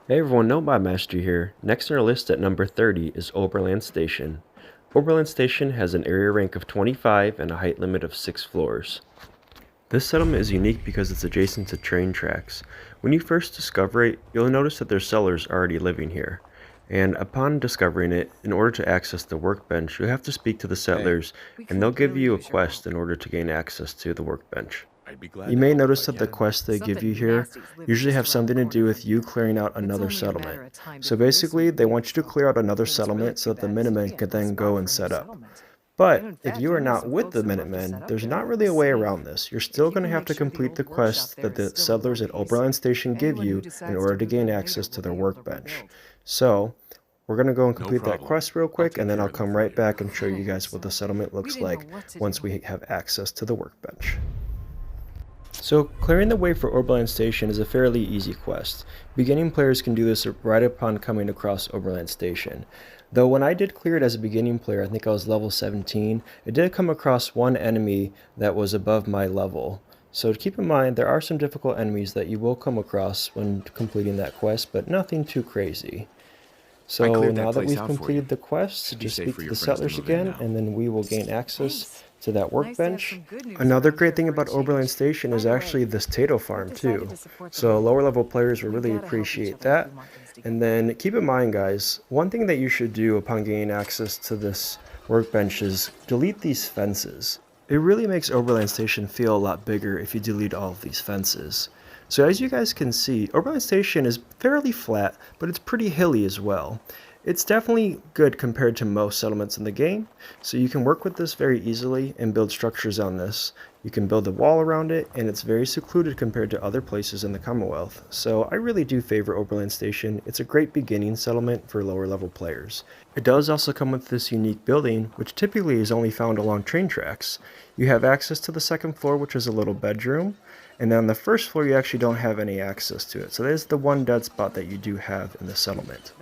Hey everyone, NoModMaster here. Next on our list at number 30 is Oberland Station. Oberland Station has an area rank of 25 and a height limit of 6 floors. This settlement is unique because it's adjacent to train tracks. When you first discover it, you'll notice that there's settlers already living here. And upon discovering it, in order to access the workbench, you have to speak to the settlers, and they'll give you a quest in order to gain access to the workbench. I'd be glad You to may help if notice I that the can. quests they give you here usually have something to do with you clearing out another settlement. So basically, they want you to clear out another settlement so that the Minutemen could then go and set up. But if you are not with the Minutemen, there's not really a way around this. You're still going to have to complete the quest that the settlers at Oberland Station give you in order to gain access to their workbench. So, we're going to go and No complete that problem. quest real quick, take and then care I'll of them come for right you. back and show you guys what the settlement looks like once we have access to the workbench. So, clearing the way for Oberland Station is a fairly easy quest. Beginning players can do this right upon coming across Oberland Station. Though when I did clear it as a beginning player, I think I was level 17, I did come across one enemy that was above my level. So keep in mind, there are some difficult enemies that you will come across when completing that quest, but nothing too crazy. So now that we've completed the quest, just speak to the settlers again, and then we will gain access to that workbench. Another great thing about Oberland Station is actually this potato farm too. So lower level players will really appreciate that. And then keep in mind guys, one thing that you should do upon gaining access to this workbench is delete these fences. It really makes Oberland Station feel a lot bigger if you delete all of these fences. So as you guys can see, Oberland Station is fairly flat, but it's pretty hilly as well. It's definitely good compared to most settlements in the game, so you can work with this very easily and build structures on this. You can build a wall around it, and it's very secluded compared to other places in the Commonwealth. So I really do favor Oberland Station. It's a great beginning settlement for lower level players. It does also come with this unique building, which typically is only found along train tracks. You have access to the second floor, which is a little bedroom, and then on the first floor you actually don't have any access to it. So there's the one dead spot that you do have in the settlement.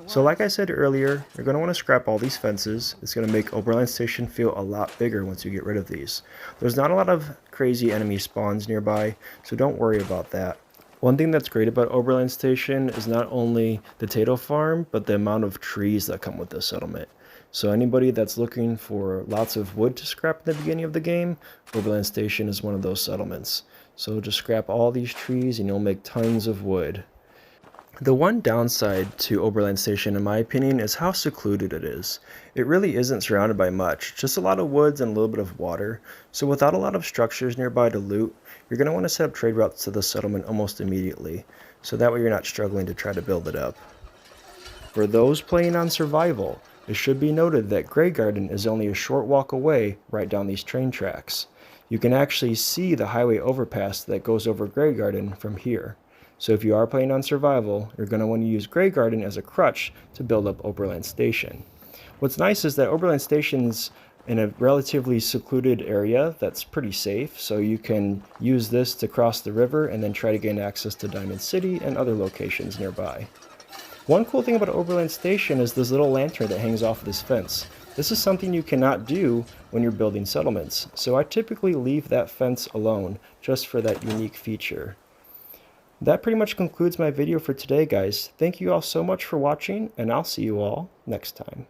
So like I said earlier, you're going to want to scrap all these fences. It's going to make Oberland Station feel a lot bigger once you get rid of these. There's not a lot of crazy enemy spawns nearby, so don't worry about that. One thing that's great about Oberland Station is not only the potato farm, but the amount of trees that come with this settlement. So anybody that's looking for lots of wood to scrap at the beginning of the game, Oberland Station is one of those settlements. So just scrap all these trees and you'll make tons of wood. The one downside to Oberland Station, in my opinion, is how secluded it is. It really isn't surrounded by much, just a lot of woods and a little bit of water. So without a lot of structures nearby to loot, you're going to want to set up trade routes to the settlement almost immediately. So that way you're not struggling to try to build it up. For those playing on survival, it should be noted that Grey Garden is only a short walk away right down these train tracks. You can actually see the highway overpass that goes over Grey Garden from here. So if you are playing on survival, you're going to want to use Grey Garden as a crutch to build up Oberland Station. What's nice is that Oberland Station's in a relatively secluded area that's pretty safe, so you can use this to cross the river and then try to gain access to Diamond City and other locations nearby. One cool thing about Oberland Station is this little lantern that hangs off this fence. This is something you cannot do when you're building settlements, so I typically leave that fence alone just for that unique feature. That pretty much concludes my video for today, guys. Thank you all so much for watching, and I'll see you all next time.